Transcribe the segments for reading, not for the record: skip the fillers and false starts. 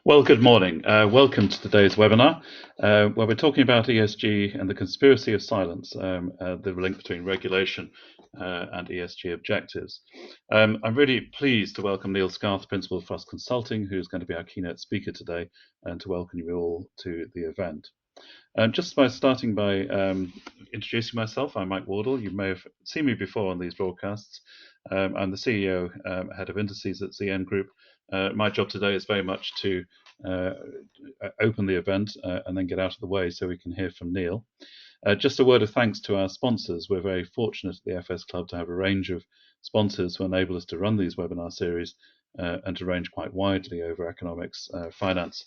Well, good morning. Welcome to today's webinar, where we're talking about ESG and the conspiracy of silence, the link between regulation and ESG objectives. I'm really pleased to welcome Neil Scarth, Principal of Frost Consulting, who's going to be our keynote speaker today, and to welcome you all to the event. Just by starting by introducing myself, I'm Mike Wardle. You may have seen me before on these broadcasts. I'm the CEO, head of indices at ZN Group. My job today is very much to open the event and then get out of the way so we can hear from Neil. Just a word of thanks to our sponsors. We're very fortunate at the FS Club to have a range of sponsors who enable us to run these webinar series and to range quite widely over economics, finance,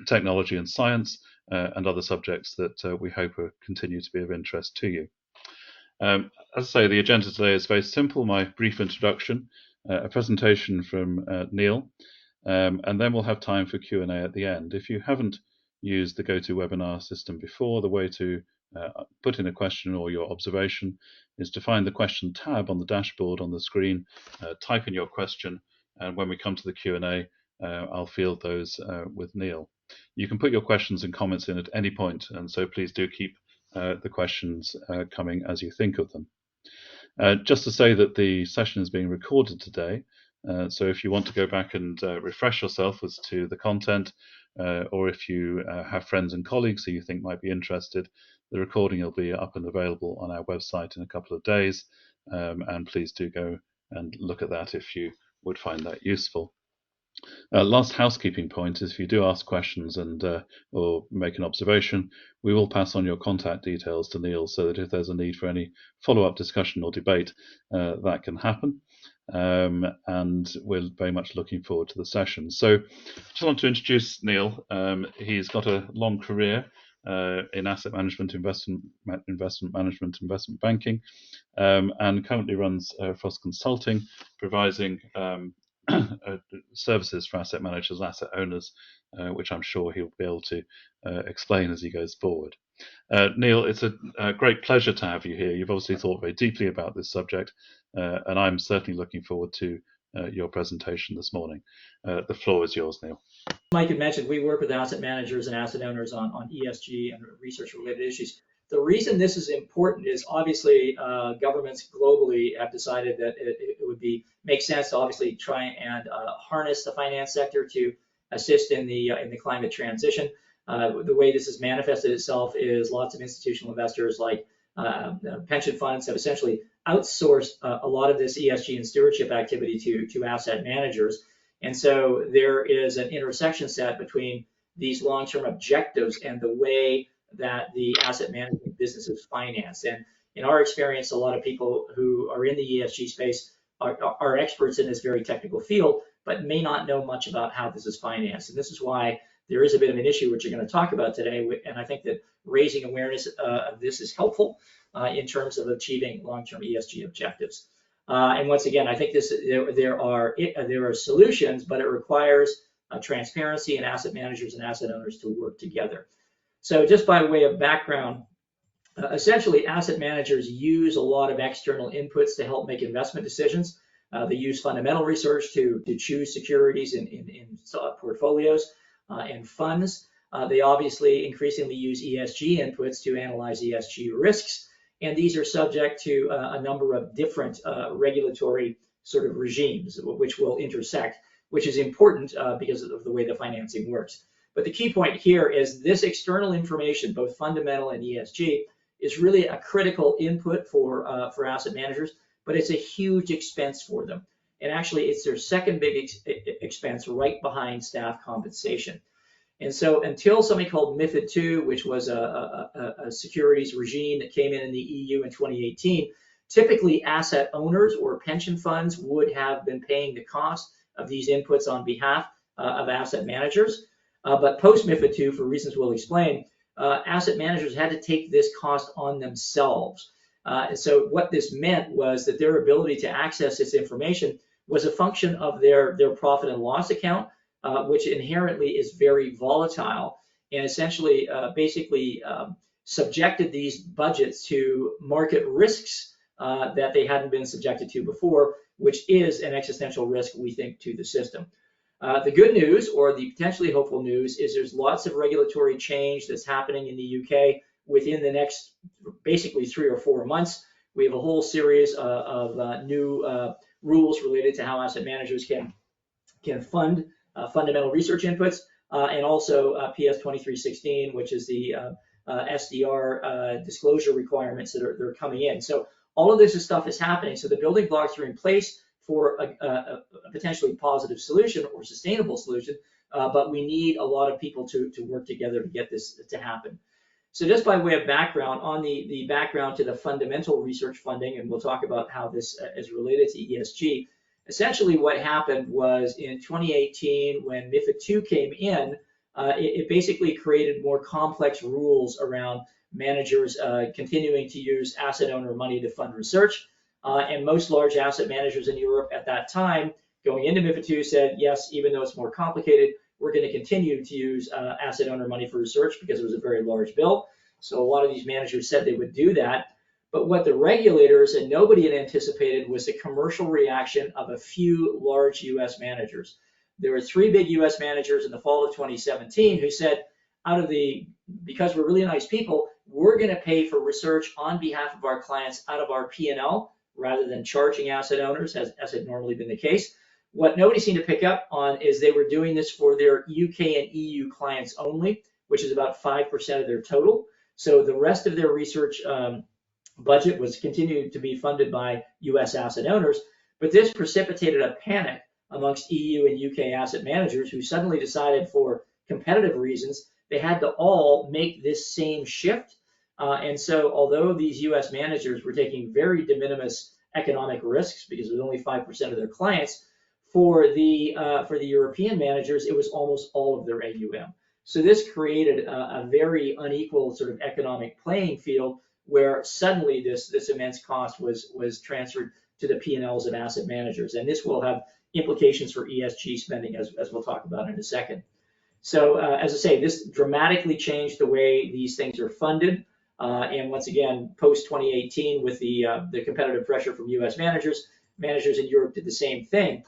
technology and science, and other subjects that we hope will continue to be of interest to you. As I say, the agenda today is very simple. My brief introduction, a presentation from Neil, and then we'll have time for Q&A at the end. If you haven't used the GoToWebinar system before, the way to put in a question or your observation is to find the question tab on the dashboard on the screen, type in your question, and when we come to the Q&A, I'll field those with Neil. You can put your questions and comments in at any point, and so please do keep the questions coming as you think of them. Just to say that the session is being recorded today, so if you want to go back and refresh yourself as to the content, or if you have friends and colleagues who you think might be interested, the recording will be up and available on our website in a couple of days, and please do go and look at that if you would find that useful. Last housekeeping point is if you do ask questions and or make an observation, we will pass on your contact details to Neil so that if there's a need for any follow-up discussion or debate, that can happen. And we're very much looking forward to the session. So just want to introduce Neil. He's got a long career in asset management, investment management, investment banking, and currently runs Frost Consulting, providing services for asset managers and asset owners, which I'm sure he'll be able to explain as he goes forward. Neil, it's a great pleasure to have you here. You've obviously thought very deeply about this subject, and I'm certainly looking forward to your presentation this morning. The floor is yours, Neil. Mike had mentioned we work with asset managers and asset owners on ESG and research-related issues. The reason this is important is obviously governments globally have decided that it would make sense to obviously try and harness the finance sector to assist in the climate transition. The way this has manifested itself is lots of institutional investors like pension funds have essentially outsourced a lot of this ESG and stewardship activity to asset managers. And so there is an intersection set between these long-term objectives and the way that the asset management business is financed. And in our experience, a lot of people who are in the ESG space are experts in this very technical field, but may not know much about how this is financed. And this is why there is a bit of an issue which you're going to talk about today. And I think that raising awareness of this is helpful in terms of achieving long-term ESG objectives. And once again, I think there are solutions, but it requires transparency and asset managers and asset owners to work together. So just by way of background, essentially asset managers use a lot of external inputs to help make investment decisions. They use fundamental research to choose securities in portfolios and funds. They obviously increasingly use ESG inputs to analyze ESG risks. And these are subject to a number of different regulatory sort of regimes, which will intersect, which is important because of the way the financing works. But the key point here is this external information, both fundamental and ESG, is really a critical input for asset managers, but it's a huge expense for them. And actually, it's their second big expense right behind staff compensation. And so until something called MiFID II, which was a securities regime that came in the EU in 2018, typically asset owners or pension funds would have been paying the cost of these inputs on behalf of asset managers. But post MiFID II, for reasons we'll explain, asset managers had to take this cost on themselves. And so what this meant was that their ability to access this information was a function of their profit and loss account, which inherently is very volatile, and essentially basically subjected these budgets to market risks that they hadn't been subjected to before, which is an existential risk, we think, to the system. The good news, or the potentially hopeful news, is there's lots of regulatory change that's happening in the UK within the next basically 3 or 4 months. We have a whole series of new rules related to how asset managers can fund fundamental research inputs, and also PS 2316, which is the SDR disclosure requirements that are coming in. So all of this stuff is happening. So the building blocks are in place for a potentially positive solution or sustainable solution, but we need a lot of people to work together to get this to happen. So just by way of background, on the background to the fundamental research funding, and we'll talk about how this is related to ESG, essentially what happened was in 2018, when MiFID II came in, it basically created more complex rules around managers continuing to use asset owner money to fund research. And most large asset managers in Europe at that time, going into MiFID II, said, yes, even though it's more complicated, we're going to continue to use asset owner money for research because it was a very large bill. So a lot of these managers said they would do that. But what the regulators and nobody had anticipated was the commercial reaction of a few large US managers. There were 3 big US managers in the fall of 2017 who said, because we're really nice people, we're going to pay for research on behalf of our clients out of our P&L rather than charging asset owners, as had normally been the case. What nobody seemed to pick up on is they were doing this for their UK and EU clients only, which is about 5% of their total. So the rest of their research budget was continuing to be funded by US asset owners, but this precipitated a panic amongst EU and UK asset managers who suddenly decided, for competitive reasons, they had to all make this same shift. And so although these US managers were taking very de minimis economic risks because it was only 5% of their clients, for the European managers, it was almost all of their AUM. So this created a very unequal sort of economic playing field where suddenly this immense cost was transferred to the P&Ls of asset managers. And this will have implications for ESG spending, as we'll talk about in a second. So as I say, this dramatically changed the way these things are funded. And once again, post 2018, with the competitive pressure from US managers in Europe did the same thing.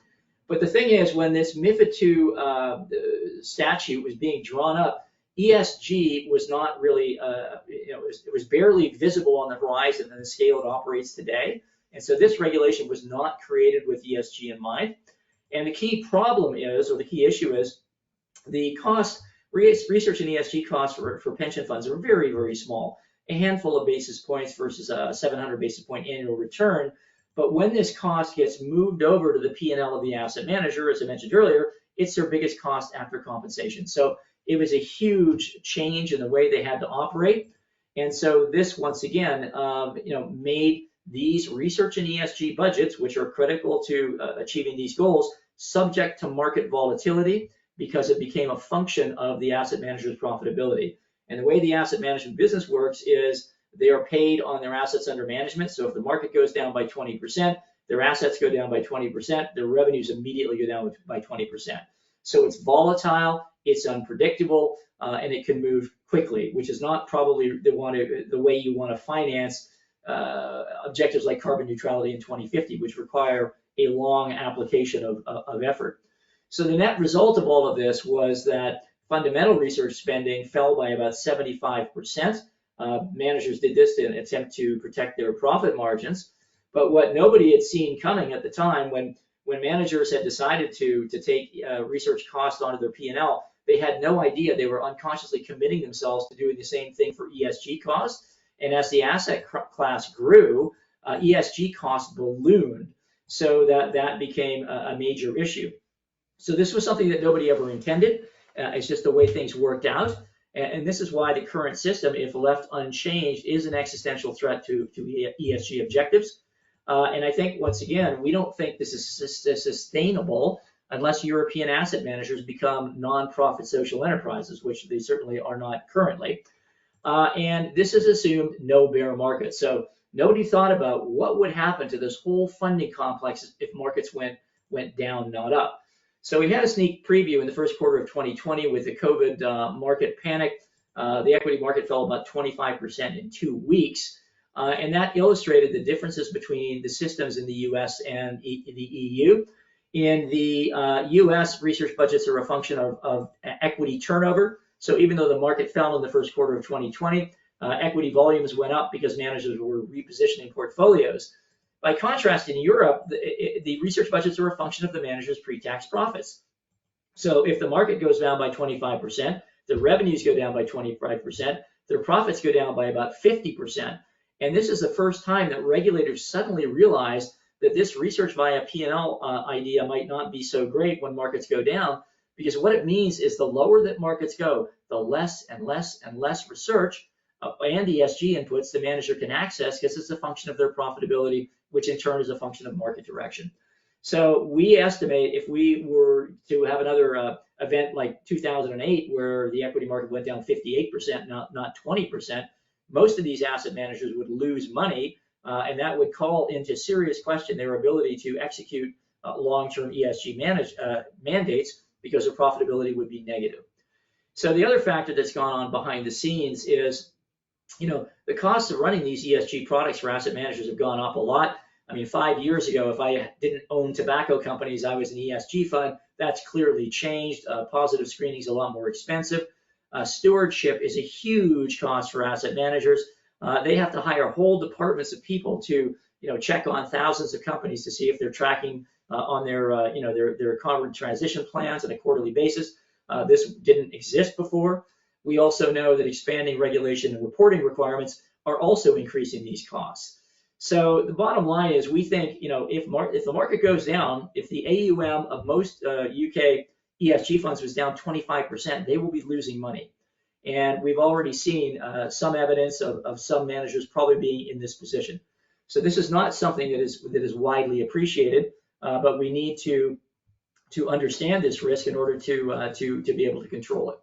But the thing is, when this MiFID II statute was being drawn up, ESG was not really, it was barely visible on the horizon in the scale it operates today. And so this regulation was not created with ESG in mind. And the key problem is, or the key issue is, the cost, research and ESG costs for pension funds are very, very small. A handful of basis points versus a 700 basis point annual return. But when this cost gets moved over to the P&L of the asset manager, as I mentioned earlier, it's their biggest cost after compensation. So it was a huge change in the way they had to operate. And so this, once again, made these research and ESG budgets, which are critical to achieving these goals, subject to market volatility because it became a function of the asset manager's profitability. And the way the asset management business works is they are paid on their assets under management. So if the market goes down by 20%, their assets go down by 20%, their revenues immediately go down by 20%. So it's volatile, it's unpredictable, and it can move quickly, which is not probably the way you want to finance objectives like carbon neutrality in 2050, which require a long application of effort. So the net result of all of this was that fundamental research spending fell by about 75%. Managers did this in an attempt to protect their profit margins. But what nobody had seen coming at the time, when managers had decided to take research costs onto their P&L, they had no idea they were unconsciously committing themselves to doing the same thing for ESG costs. And as the asset class grew, ESG costs ballooned, so that became a major issue. So this was something that nobody ever intended. It's just the way things worked out. And this is why the current system, if left unchanged, is an existential threat to ESG objectives. And I think, once again, we don't think this is sustainable unless European asset managers become non-profit social enterprises, which they certainly are not currently. And this has assumed no bear market. So nobody thought about what would happen to this whole funding complex if markets went down, not up. So we had a sneak preview in the first quarter of 2020 with the COVID market panic. The equity market fell about 25% in 2 weeks. And that illustrated the differences between the systems in the US and the EU. In the US, research budgets are a function of equity turnover. So even though the market fell in the first quarter of 2020, equity volumes went up because managers were repositioning portfolios. By contrast, in Europe, the research budgets are a function of the manager's pre-tax profits. So if the market goes down by 25%, the revenues go down by 25%, their profits go down by about 50%. And this is the first time that regulators suddenly realized that this research via P&L idea might not be so great when markets go down, because what it means is the lower that markets go, the less and less and less research and ESG inputs the manager can access, because it's a function of their profitability, which in turn is a function of market direction. So we estimate if we were to have another event like 2008, where the equity market went down 58%, not 20%, most of these asset managers would lose money, and that would call into serious question their ability to execute long-term ESG mandates, because their profitability would be negative. So the other factor that's gone on behind the scenes is, the cost of running these ESG products for asset managers have gone up a lot. I mean, 5 years ago, if I didn't own tobacco companies, I was an ESG fund. That's clearly changed. Positive screening is a lot more expensive. Stewardship is a huge cost for asset managers. They have to hire whole departments of people to, check on thousands of companies to see if they're tracking on their carbon transition plans on a quarterly basis. This didn't exist before. We also know that expanding regulation and reporting requirements are also increasing these costs. So the bottom line is, we think, if the market goes down, if the AUM of most UK ESG funds was down 25%, they will be losing money. And we've already seen some evidence of some managers probably being in this position. So this is not something that is widely appreciated, but we need to understand this risk in order to be able to control it.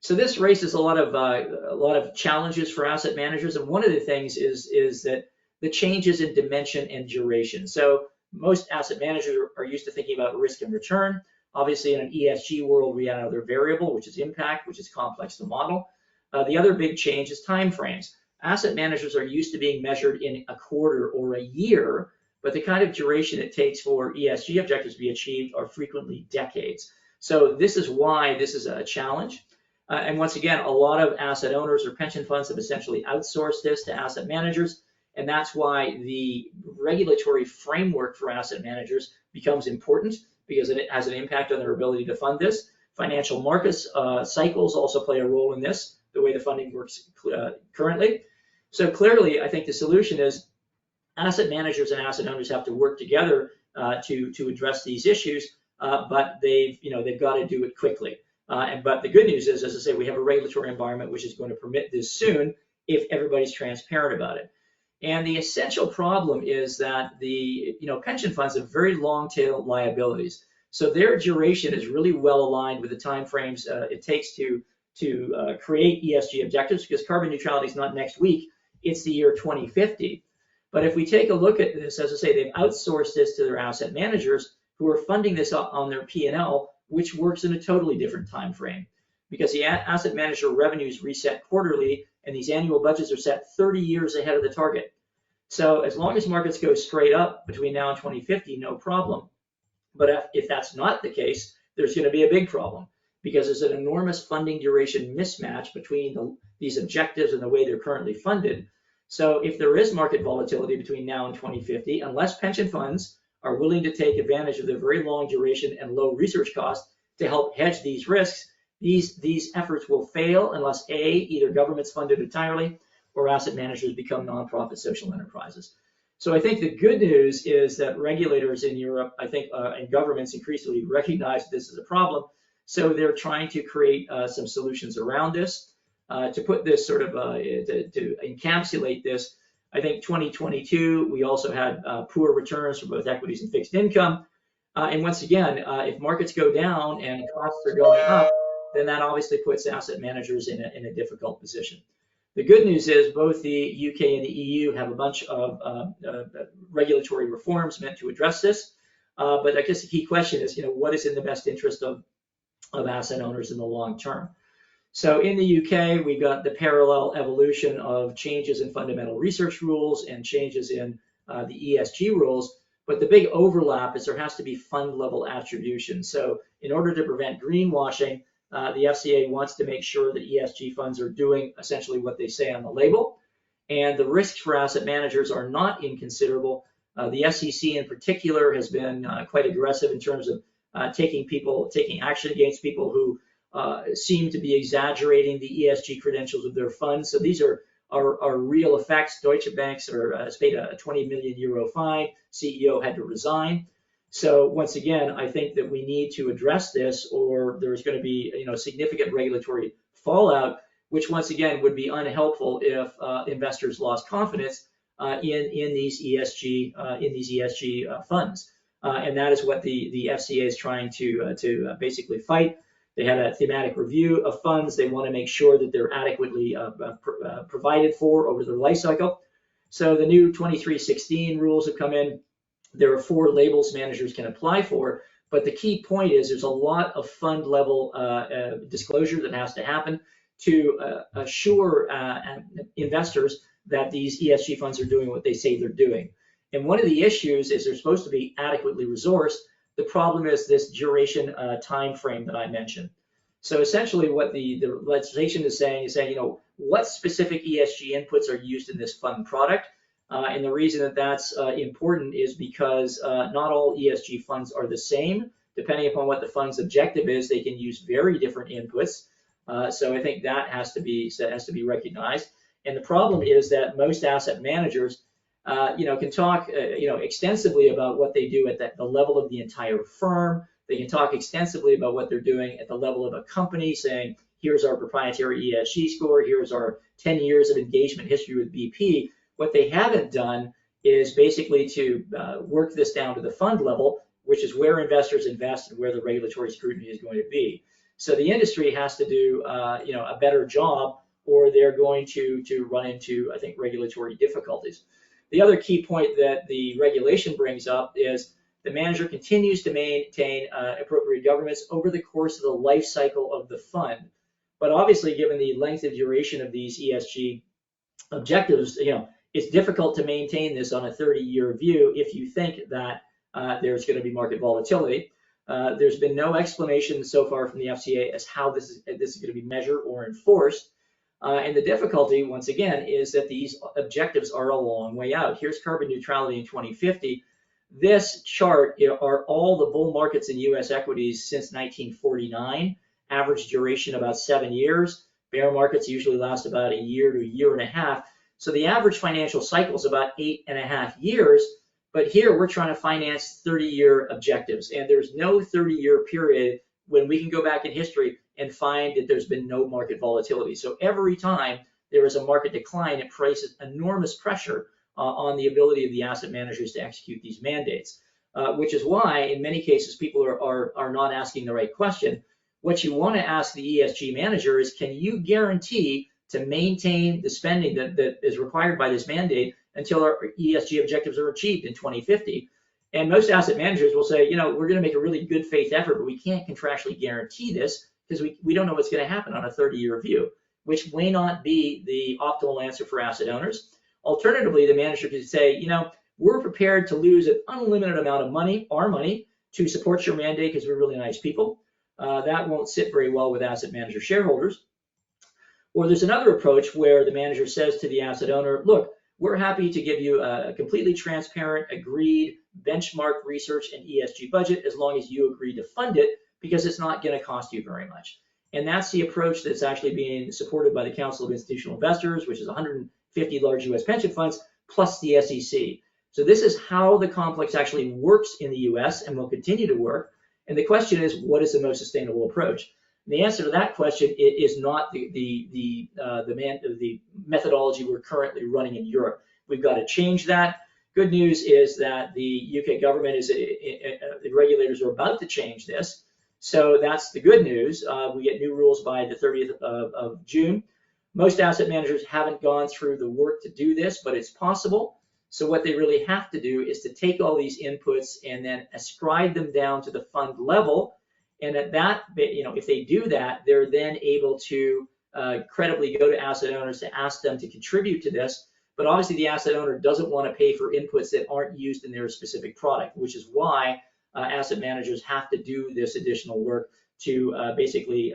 So this raises a lot of challenges for asset managers, and one of the things is that the changes in dimension and duration. So most asset managers are used to thinking about risk and return. Obviously, in an ESG world, we have another variable, which is impact, which is complex to model. The other big change is time frames. Asset managers are used to being measured in a quarter or a year, but the kind of duration it takes for ESG objectives to be achieved are frequently decades. So this is why this is a challenge. And once again, a lot of asset owners or pension funds have essentially outsourced this to asset managers. And that's why the regulatory framework for asset managers becomes important, because it has an impact on their ability to fund this. Financial markets cycles also play a role in this, the way the funding works currently. So clearly, I think the solution is asset managers and asset owners have to work together to address these issues, but they've got to do it quickly. But the good news is, as I say, we have a regulatory environment which is going to permit this soon if everybody's transparent about it. And the essential problem is that the pension funds have very long tail liabilities. So their duration is really well aligned with the timeframes it takes to create ESG objectives, because carbon neutrality is not next week, it's the year 2050. But if we take a look at this, as I say, they've outsourced this to their asset managers, who are funding this on their P&L, which works in a totally different time frame, because the asset manager revenues reset quarterly, and these annual budgets are set 30 years ahead of the target. So as long as markets go straight up between now and 2050, no problem. But if that's not the case, there's going to be a big problem, because there's an enormous funding duration mismatch between these objectives and the way they're currently funded. So if there is market volatility between now and 2050, unless pension funds are willing to take advantage of their very long duration and low research costs to help hedge these risks, these efforts will fail unless either governments fund it entirely, or asset managers become nonprofit social enterprises. So I think the good news is that regulators in Europe, I think, and governments increasingly recognize this as a problem. So they're trying to create some solutions around this. To put this sort of, to encapsulate this, I think 2022, we also had poor returns for both equities and fixed income. And once again, if markets go down and costs are going up, then that obviously puts asset managers in a difficult position. The good news is both the UK and the EU have a bunch of regulatory reforms meant to address this. But I guess the key question is, what is in the best interest of asset owners in the long term? So in the UK, we've got the parallel evolution of changes in fundamental research rules and changes in the ESG rules. But the big overlap is there has to be fund level attribution. So in order to prevent greenwashing, the FCA wants to make sure that ESG funds are doing essentially what they say on the label. And the risks for asset managers are not inconsiderable. The SEC in particular has been quite aggressive in terms of taking action against people who seem to be exaggerating the ESG credentials of their funds. So these are real effects. Deutsche Bank has paid a 20 million euro fine. CEO had to resign. So once again, I think that we need to address this, or there's going to be significant regulatory fallout, which once again would be unhelpful if investors lost confidence in these ESG funds, and that is what the FCA is trying to basically fight. They had a thematic review of funds. They want to make sure that they're adequately provided for over their life cycle. So the new 2316 rules have come in. There are 4 labels managers can apply for, but the key point is there's a lot of fund level disclosure that has to happen to assure investors that these ESG funds are doing what they say they're doing. And one of the issues is they're supposed to be adequately resourced. The problem is this duration time frame that I mentioned. So essentially what the legislation is saying, what specific ESG inputs are used in this fund product? And the reason that that's important is because not all ESG funds are the same. Depending upon what the fund's objective is, they can use very different inputs. So I think that has to be recognized. And the problem is that most asset managers, can talk, extensively about what they do at the level of the entire firm. They can talk extensively about what they're doing at the level of a company, saying, here's our proprietary ESG score, here's our 10 years of engagement history with BP. What they haven't done is basically to work this down to the fund level, which is where investors invest and where the regulatory scrutiny is going to be. So the industry has to do, a better job, or they're going to run into, I think, regulatory difficulties. The other key point that the regulation brings up is the manager continues to maintain appropriate governance over the course of the life cycle of the fund. But obviously, given the length and duration of these ESG objectives, it's difficult to maintain this on a 30-year view if you think that there's going to be market volatility. There's been no explanation so far from the FCA as how this is going to be measured or enforced. And the difficulty, once again, is that these objectives are a long way out. Here's carbon neutrality in 2050. This chart are all the bull markets in U.S. equities since 1949, average duration about 7 years. Bear markets usually last about a year to a year and a half. So the average financial cycle is about 8.5 years. But here we're trying to finance 30-year objectives. And there's no 30-year period when we can go back in history and find that there's been no market volatility. So every time there is a market decline, it places enormous pressure on the ability of the asset managers to execute these mandates, which is why in many cases people are not asking the right question. What you want to ask the ESG manager is, can you guarantee to maintain the spending that is required by this mandate until our ESG objectives are achieved in 2050? And most asset managers will say, we're going to make a really good faith effort, but we can't contractually guarantee this because we don't know what's going to happen on a 30-year view, which may not be the optimal answer for asset owners. Alternatively, the manager could say, we're prepared to lose an unlimited amount of money, our money, to support your mandate because we're really nice people. That won't sit very well with asset manager shareholders. Or there's another approach where the manager says to the asset owner, look, we're happy to give you a completely transparent, agreed, benchmark research and ESG budget as long as you agree to fund it, because it's not going to cost you very much. And that's the approach that's actually being supported by the Council of Institutional Investors, which is 150 large U.S. pension funds, plus the SEC. So this is how the complex actually works in the U.S. and will continue to work. And the question is, what is the most sustainable approach? And the answer to that question is not the methodology we're currently running in Europe. We've got to change that. Good news is that the UK government the regulators are about to change this. So that's the good news. We get new rules by the 30th of June. Most asset managers haven't gone through the work to do this, but it's possible. So what they really have to do is to take all these inputs and then ascribe them down to the fund level. And at that, if they do that, they're then able to credibly go to asset owners to ask them to contribute to this. but obviously the asset owner doesn't want to pay for inputs that aren't used in their specific product, which is why asset managers have to do this additional work to basically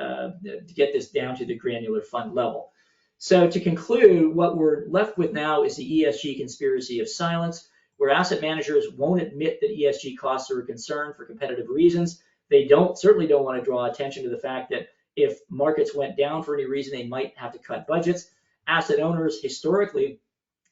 get this down to the granular fund level. So to conclude, what we're left with now is the ESG conspiracy of silence, where asset managers won't admit that ESG costs are a concern for competitive reasons. They certainly don't want to draw attention to the fact that if markets went down for any reason, they might have to cut budgets. Asset owners historically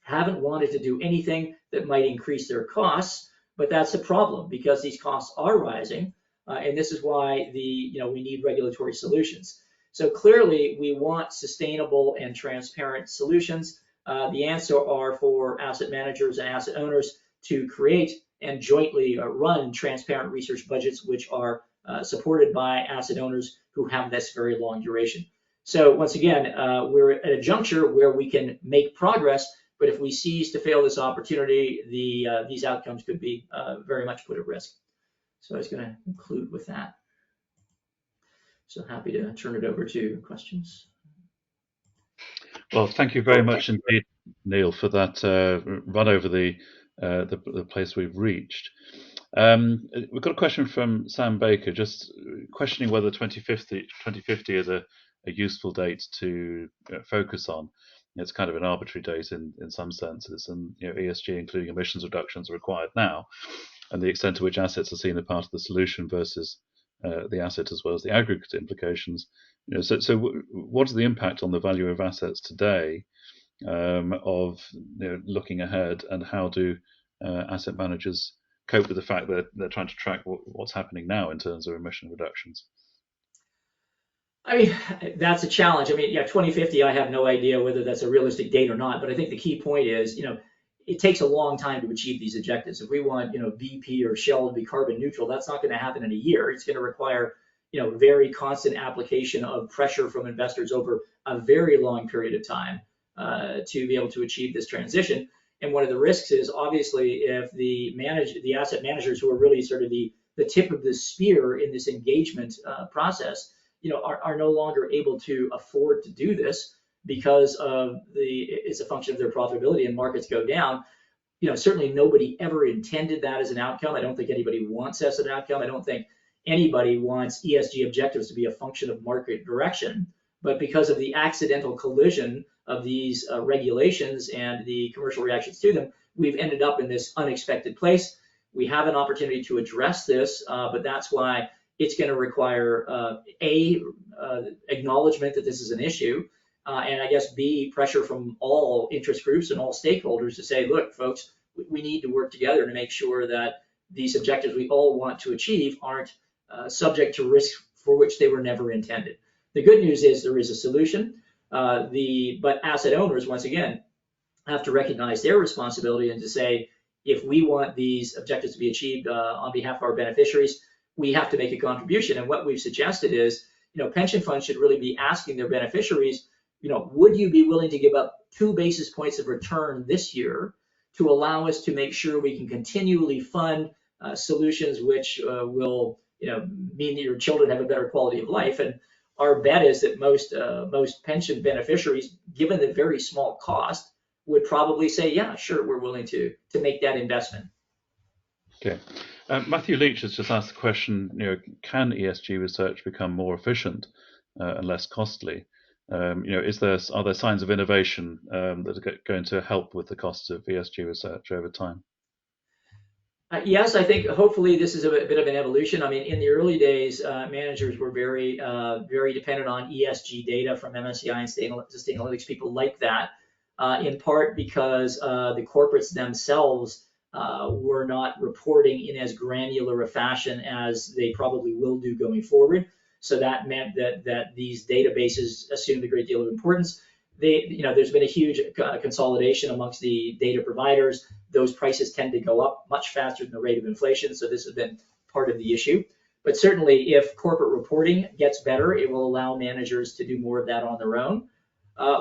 haven't wanted to do anything that might increase their costs, but that's a problem because these costs are rising, and this is why we need regulatory solutions. So clearly, we want sustainable and transparent solutions. The answer are for asset managers and asset owners to create and jointly run transparent research budgets, which are supported by asset owners who have this very long duration. So once again, we're at a juncture where we can make progress, but if we cease to fail this opportunity, these outcomes could be very much put at risk. So I was going to conclude with that. So happy to turn it over to questions. Well, thank you very much indeed, Neil, for that run over the place we've reached. We've got a question from Sam Baker, just questioning whether 2050 is a useful date to focus on. It's kind of an arbitrary date in some senses, and ESG, including emissions reductions, are required now, and the extent to which assets are seen as part of the solution versus the asset as well as the aggregate implications. So what is the impact on the value of assets today of looking ahead, and how do asset managers cope with the fact that they're trying to track what's happening now in terms of emission reductions? I mean, that's a challenge. I mean, 2050, I have no idea whether that's a realistic date or not, but I think the key point is, it takes a long time to achieve these objectives. If we want, BP or Shell to be carbon neutral, that's not going to happen in a year. It's going to require, very constant application of pressure from investors over a very long period of time to be able to achieve this transition. And one of the risks is obviously if the asset managers who are really sort of the tip of the spear in this engagement process, are no longer able to afford to do this because it's a function of their profitability and markets go down. Certainly nobody ever intended that as an outcome. I don't think anybody wants that as an outcome. I don't think anybody wants ESG objectives to be a function of market direction. But because of the accidental collision of these regulations and the commercial reactions to them, we've ended up in this unexpected place. We have an opportunity to address this, but that's why it's going to require acknowledgement that this is an issue, and I guess B, pressure from all interest groups and all stakeholders to say, look, folks, we need to work together to make sure that these objectives we all want to achieve aren't subject to risk for which they were never intended. The good news is there is a solution, but asset owners, once again, have to recognize their responsibility and to say, if we want these objectives to be achieved on behalf of our beneficiaries, we have to make a contribution. And what we've suggested is, pension funds should really be asking their beneficiaries, would you be willing to give up 2 basis points of return this year to allow us to make sure we can continually fund solutions which will, mean that your children have a better quality of life? And our bet is that most pension beneficiaries, given the very small cost, would probably say, yeah, sure, we're willing to make that investment. Okay. Matthew Leach has just asked the question, can ESG research become more efficient and less costly? Are there signs of innovation that are going to help with the cost of ESG research over time? Yes, I think hopefully this is a bit of an evolution. I mean, in the early days, managers were very dependent on ESG data from MSCI and Sustainalytics, people like that, in part because the corporates themselves were not reporting in as granular a fashion as they probably will do going forward. So that meant that these databases assumed a great deal of importance. There's been a huge consolidation amongst the data providers. Those prices tend to go up much faster than the rate of inflation. So this has been part of the issue. But certainly if corporate reporting gets better, it will allow managers to do more of that on their own.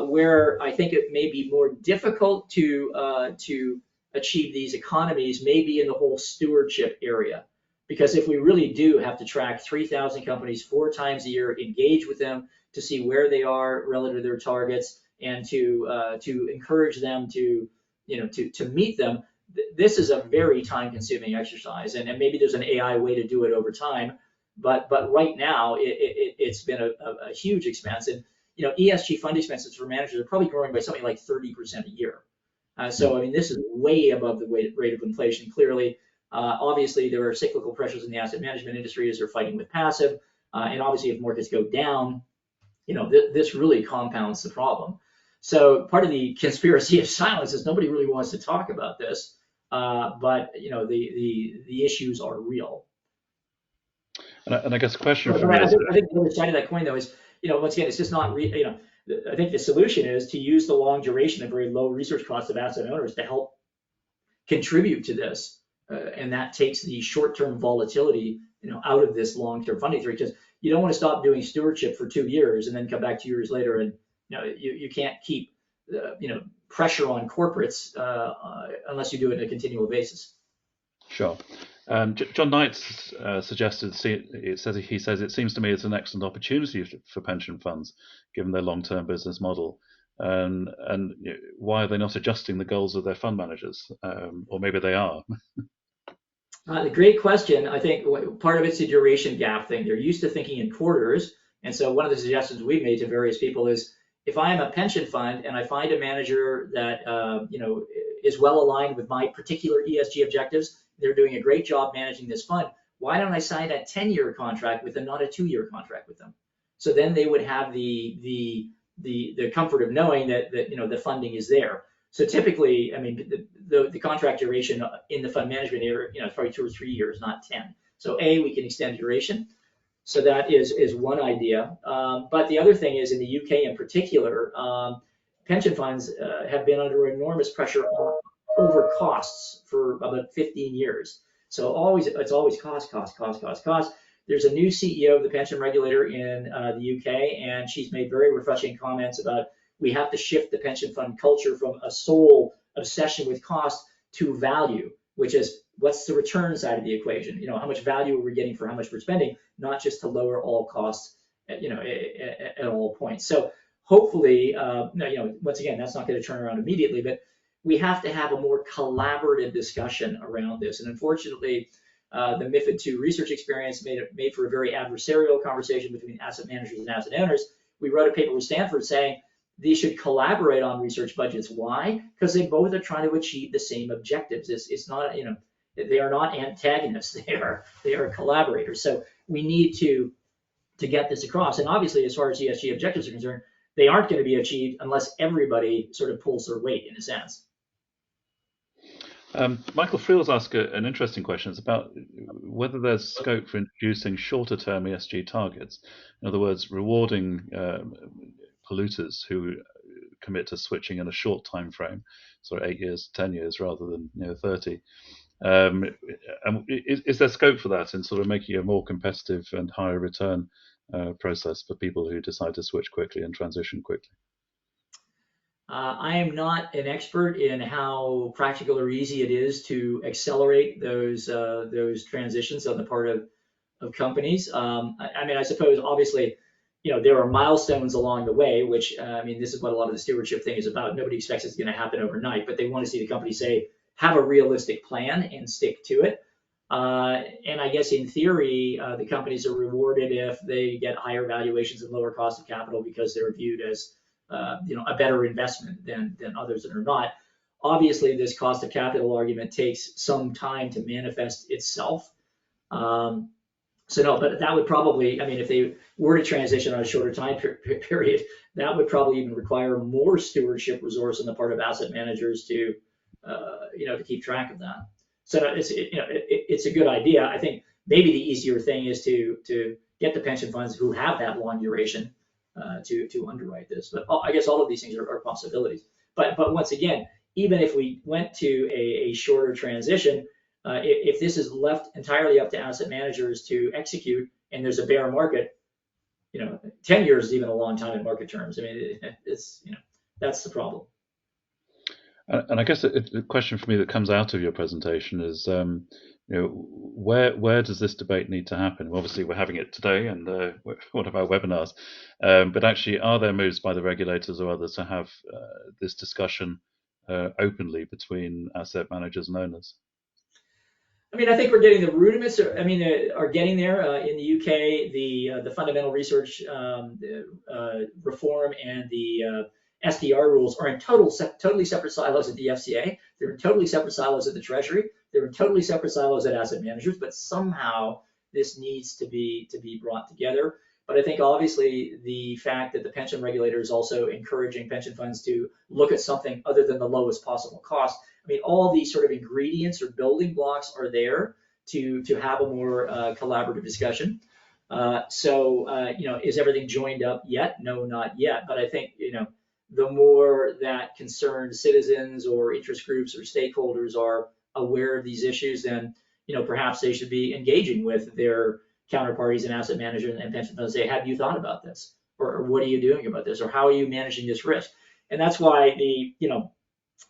Where I think it may be more difficult to achieve these economies may be in the whole stewardship area. Because if we really do have to track 3,000 companies 4 times a year, engage with them to see where they are relative to their targets, and to encourage them to to meet them, this is a very time-consuming exercise, and maybe there's an AI way to do it over time, but right now it's been a huge expense, and ESG fund expenses for managers are probably growing by something like 30% a year. So I mean, this is way above the rate of inflation. Clearly, obviously, there are cyclical pressures in the asset management industry as they're fighting with passive, and obviously, if markets go down, this really compounds the problem. So part of the conspiracy of silence is nobody really wants to talk about this, but the issues are real. And I guess the question But for me is, I think the other side of that coin, though, is once again, it's just not I think the solution is to use the long duration and very low research costs of asset owners to help contribute to this, and that takes the short-term volatility out of this long-term funding theory, because you don't want to stop doing stewardship for 2 years and then come back 2 years later and you can't keep pressure on corporates unless you do it on a continual basis. Sure. John Knight suggested, he says it seems to me it's an excellent opportunity for pension funds given their long-term business model. And why are they not adjusting the goals of their fund managers? Or maybe they are. Great question. I think part of it's the duration gap thing. They're used to thinking in quarters. And so one of the suggestions we've made to various people is, if I am a pension fund and I find a manager that is well aligned with my particular ESG objectives, they're doing a great job managing this fund, why don't I sign a 10-year contract with them, not a 2-year contract with them? So then they would have the comfort of knowing that the funding is there. So typically, I mean, the contract duration in the fund management area, is probably 2 or 3 years, not 10. So we can extend duration. So that is one idea. But the other thing is, in the UK in particular, pension funds have been under enormous pressure over costs for about 15 years. So it's always cost. There's a new CEO of the pension regulator in the UK, and she's made very refreshing comments about, we have to shift the pension fund culture from a sole obsession with cost to value, which is, what's the return side of the equation? How much value are we getting for how much we're spending, not just to lower all costs, at all points. So hopefully, once again, that's not going to turn around immediately, but we have to have a more collaborative discussion around this. And unfortunately, the MiFID II research experience made for a very adversarial conversation between asset managers and asset owners. We wrote a paper with Stanford saying they should collaborate on research budgets. Why? Because they both are trying to achieve the same objectives. It's not, they are not antagonists. They are collaborators. So we need to get this across. And obviously, as far as ESG objectives are concerned, they aren't going to be achieved unless everybody sort of pulls their weight, in a sense. Michael Friel's asked an interesting question. It's about whether there's scope for introducing shorter-term ESG targets. In other words, rewarding polluters who commit to switching in a short time frame, so 8 years, 10 years, rather than 30. Is there scope for that in sort of making a more competitive and higher return process for people who decide to switch quickly and transition quickly? I am not an expert in how practical or easy it is to accelerate those transitions on the part of companies. I mean, I suppose obviously, there are milestones along the way, which this is what a lot of the stewardship thing is about. Nobody expects it's going to happen overnight, but they want to see the company say, have a realistic plan and stick to it. And I guess in theory, the companies are rewarded if they get higher valuations and lower cost of capital because they're viewed as a better investment than others that are not. Obviously, this cost of capital argument takes some time to manifest itself. So no, but that would probably, if they were to transition on a shorter time period, that would probably even require more stewardship resource on the part of asset managers to keep track of that. So it's a good idea. I think maybe the easier thing is to get the pension funds who have that long duration to underwrite this. But I guess all of these things are possibilities. But once again, even if we went to a shorter transition, if this is left entirely up to asset managers to execute, and there's a bear market, 10 years is even a long time in market terms. It's that's the problem. And I guess the question for me that comes out of your presentation is, where does this debate need to happen? Obviously, we're having it today, and one of our webinars. But actually, are there moves by the regulators or others to have this discussion openly between asset managers and owners? I mean, I think we're getting the rudiments. Are getting there in the UK. The fundamental research reform and the SDR rules are in totally separate silos at the FCA. They're in totally separate silos at the Treasury. They're in totally separate silos at asset managers. But somehow this needs to be brought together. But I think obviously the fact that the pension regulator is also encouraging pension funds to look at something other than the lowest possible cost. I mean, all these sort of ingredients or building blocks are there to have a more collaborative discussion. Is everything joined up yet? No, not yet. But I think, the more that concerned citizens or interest groups or stakeholders are aware of these issues, then, perhaps they should be engaging with their counterparties and asset managers and pension funds. Say, have you thought about this? Or what are you doing about this? Or how are you managing this risk? And that's why the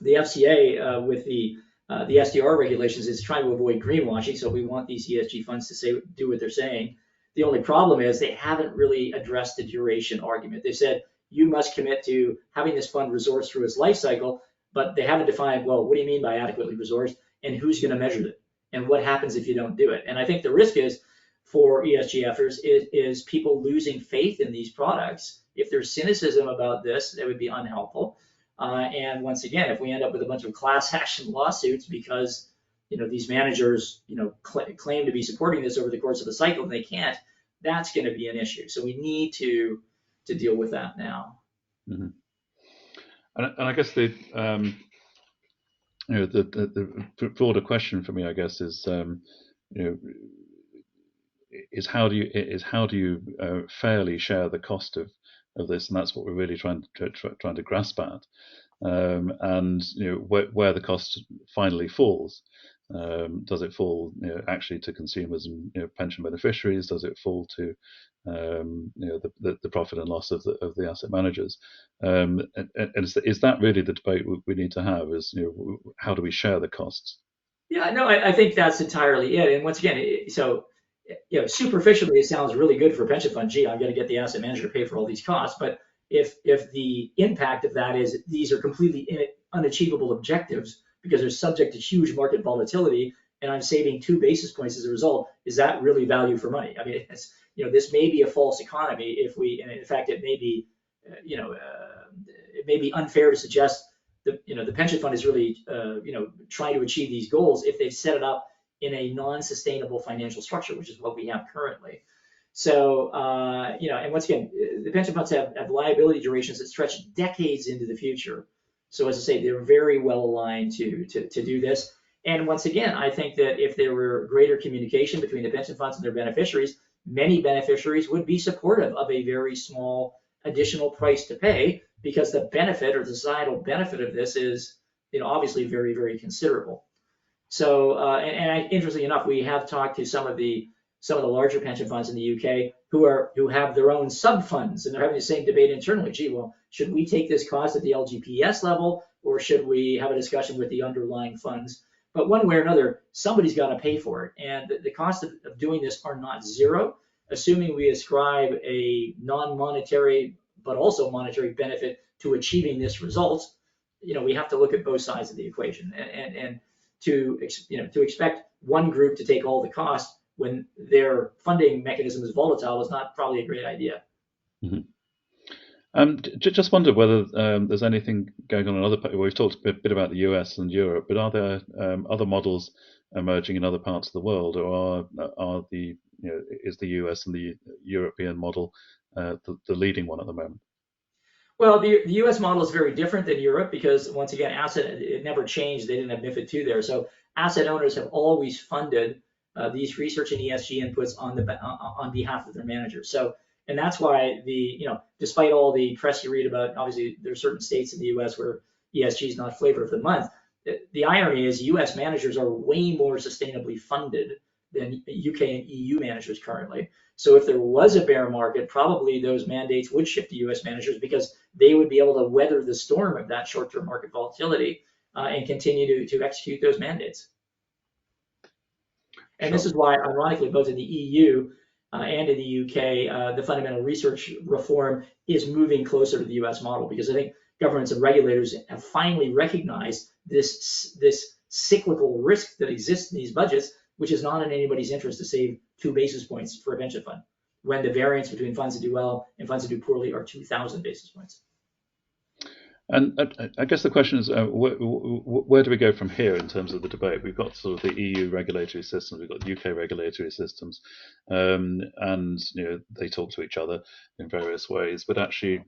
FCA with the SDR regulations is trying to avoid greenwashing. So we want these ESG funds to do what they're saying. The only problem is they haven't really addressed the duration argument. They said you must commit to having this fund resource through its life cycle, but they haven't defined, well, what do you mean by adequately resourced and who's going to measure it and what happens if you don't do it? And I think the risk is for ESGFers is people losing faith in these products. If there's cynicism about this, that would be unhelpful. And once again, if we end up with a bunch of class action lawsuits because these managers claim to be supporting this over the course of a cycle and they can't, that's going to be an issue. So we need to deal with that now. Mm-hmm. And I guess the broader question for me, I guess, is how do you fairly share the cost of this, and that's what we're really trying to grasp at, and where the cost finally falls. Does it fall actually to consumers and pension beneficiaries? Does it fall to the profit and loss of the asset managers? And is that really the debate we need to have? Is how do we share the costs? Yeah, no, I think that's entirely it. And once again, superficially, it sounds really good for a pension fund. Gee, I'm going to get the asset manager to pay for all these costs. But if the impact of that is these are completely unachievable objectives because they're subject to huge market volatility, and I'm saving 2 basis points as a result, is that really value for money? I mean, this may be a false economy and in fact, it may be, it may be unfair to suggest that, the pension fund is really, trying to achieve these goals if they've set it up in a non-sustainable financial structure, which is what we have currently. So, and once again, the pension funds have liability durations that stretch decades into the future. So as I say, they're very well aligned to do this. And once again, I think that if there were greater communication between the pension funds and their beneficiaries, many beneficiaries would be supportive of a very small additional price to pay because the benefit or the societal benefit of this is, obviously very, very considerable. So, interestingly enough, we have talked to some of the larger pension funds in the UK who have their own sub funds, and they're having the same debate internally. Gee, well, should we take this cost at the LGPS level, or should we have a discussion with the underlying funds? But one way or another, somebody's got to pay for it, and the cost of doing this are not zero. Assuming we ascribe a non-monetary but also monetary benefit to achieving this result, we have to look at both sides of the equation, and to expect one group to take all the costs when their funding mechanism is volatile is not probably a great idea. Mm-hmm. Just wonder whether there's anything going on in other. We've talked a bit about the US and Europe, but are there other models emerging in other parts of the world, or is the US and the European model the leading one at the moment? Well, the U.S. model is very different than Europe because, once again, it never changed. They didn't have MiFID II there. So asset owners have always funded these research and ESG inputs on behalf of their managers. So, and that's why despite all the press you read about, obviously there are certain states in the U.S. where ESG is not flavor of the month. The irony is U.S. managers are way more sustainably funded than UK and EU managers currently. So if there was a bear market, probably those mandates would shift to U.S. managers because they would be able to weather the storm of that short-term market volatility and continue to execute those mandates. And This is why, ironically, both in the EU and in the UK, the fundamental research reform is moving closer to the U.S. model because I think governments and regulators have finally recognized this cyclical risk that exists in these budgets, which is not in anybody's interest to save 2 basis points for a pension fund, when the variance between funds that do well and funds that do poorly are 2,000 basis points. And I guess the question is, where do we go from here in terms of the debate? We've got sort of the EU regulatory systems, we've got the UK regulatory systems, and they talk to each other in various ways. But actually,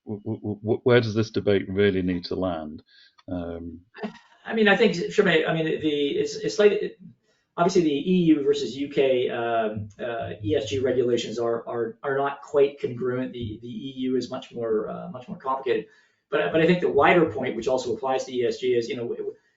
where does this debate really need to land? I mean, I think, it's slightly, obviously the EU versus UK ESG regulations are not quite congruent. The EU is much more complicated. But I think the wider point, which also applies to ESG, is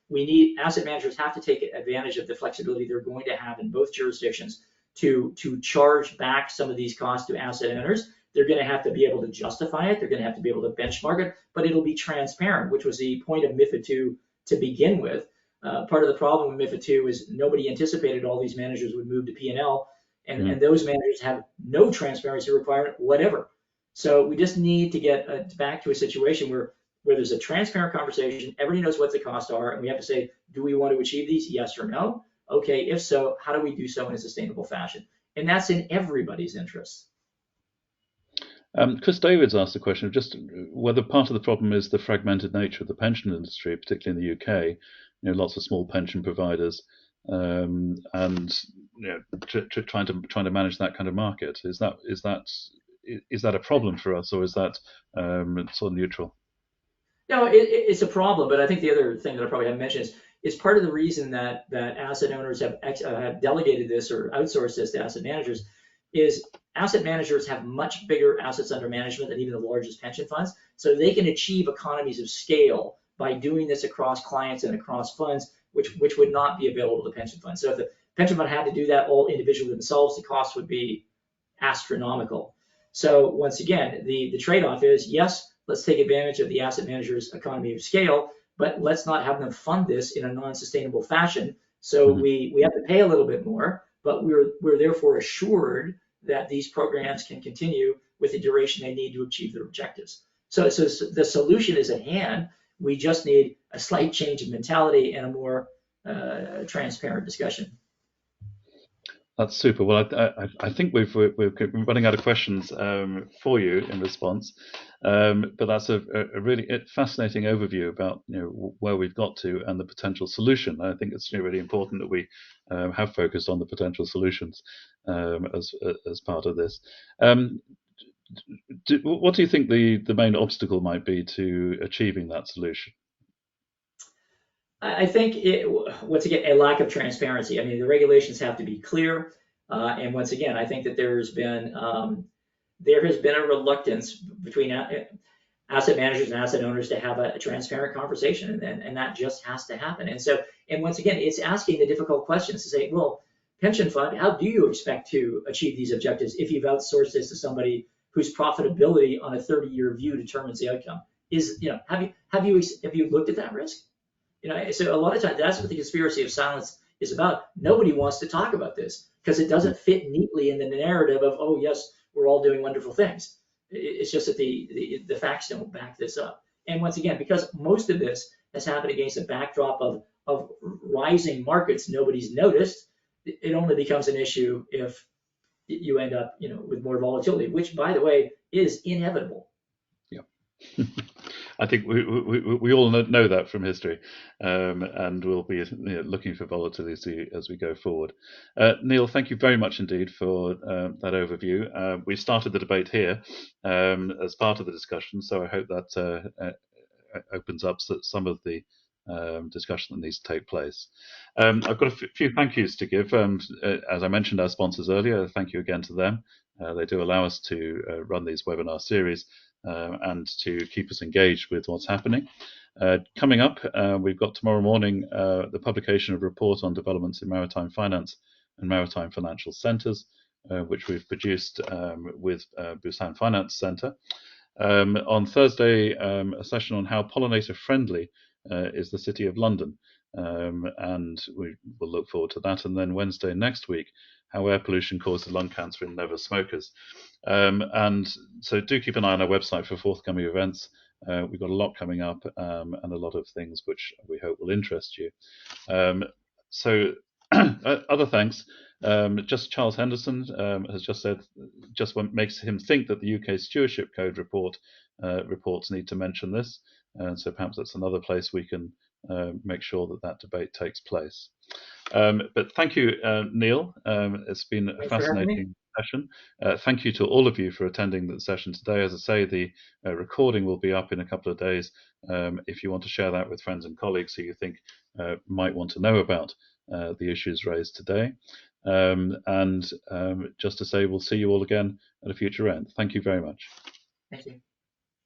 we need asset managers have to take advantage of the flexibility they're going to have in both jurisdictions to charge back some of these costs to asset owners. They're going to have to be able to justify it. They're going to have to be able to benchmark it, but it'll be transparent, which was the point of MiFID II to begin with. Part of the problem with MiFID II is nobody anticipated all these managers would move to P&L, and those managers have no transparency requirement whatever. So we just need to get back to a situation where there's a transparent conversation, everybody knows what the costs are, and we have to say, do we want to achieve these, yes or no? Okay, if so, how do we do so in a sustainable fashion? And that's in everybody's interest. Chris Davids asked the question of just whether part of the problem is the fragmented nature of the pension industry, particularly in the UK. Lots of small pension providers, and trying to manage that kind of market. Is that a problem for us, or is that sort of neutral? No, it's a problem, but I think the other thing that I probably haven't mentioned is part of the reason that asset owners have delegated this or outsourced this to asset managers is asset managers have much bigger assets under management than even the largest pension funds. So they can achieve economies of scale by doing this across clients and across funds, which would not be available to pension funds. So if the pension fund had to do that all individually themselves, the cost would be astronomical. So once again, the trade-off is, yes, let's take advantage of the asset managers' economy of scale, but let's not have them fund this in a non-sustainable fashion. So we have to pay a little bit more, but we're therefore assured that these programs can continue with the duration they need to achieve their objectives. So the solution is at hand. We just need a slight change of mentality and a more transparent discussion. That's super. Well, I think we're running out of questions for you in response, but that's a really fascinating overview about where we've got to and the potential solution. I think it's really important that we have focused on the potential solutions as part of this. What do you think the main obstacle might be to achieving that solution? I think once again, a lack of transparency. I mean, the regulations have to be clear, and once again, I think that there has been a reluctance between asset managers and asset owners to have a transparent conversation, and that just has to happen. And once again, it's asking the difficult questions to say, well, pension fund, how do you expect to achieve these objectives if you've outsourced this to somebody whose profitability on a 30-year view determines the outcome? Have you looked at that risk? So a lot of times that's what the conspiracy of silence is about. Nobody wants to talk about this because it doesn't fit neatly in the narrative of, oh yes, we're all doing wonderful things. It's just that the facts don't back this up. And once again, because most of this has happened against a backdrop of rising markets nobody's noticed, it only becomes an issue if you end up with more volatility, which by the way is inevitable. Yeah. I think we all know that from history, and we'll be looking for volatility as we go forward. Neil, thank you very much indeed for that overview. We started the debate here as part of the discussion, so I hope that opens up some of the discussion that needs to take place. I've got a few thank yous to give. As I mentioned our sponsors earlier, thank you again to them. They do allow us to run these webinar series and to keep us engaged with what's happening. Coming up, we've got tomorrow morning the publication of a report on developments in maritime finance and maritime financial centres, which we've produced with Busan Finance Centre. On Thursday, a session on how pollinator friendly is the City of London, and we will look forward to that. And then Wednesday next week, how air pollution causes lung cancer in never smokers. And so do keep an eye on our website for forthcoming events We've got a lot coming up and a lot of things which we hope will interest you. So other thanks. Just Charles Henderson has just said, just what makes him think that the UK Stewardship Code reports need to mention this. And so perhaps that's another place we can make sure that that debate takes place. But thank you, Neil. It's been a Thanks for having me. fascinating session. Thank you to all of you for attending the session today. As I say, the recording will be up in a couple of days. If you want to share that with friends and colleagues who you think might want to know about the issues raised today. And just to say, we'll see you all again at a future event. Thank you very much. Thank you.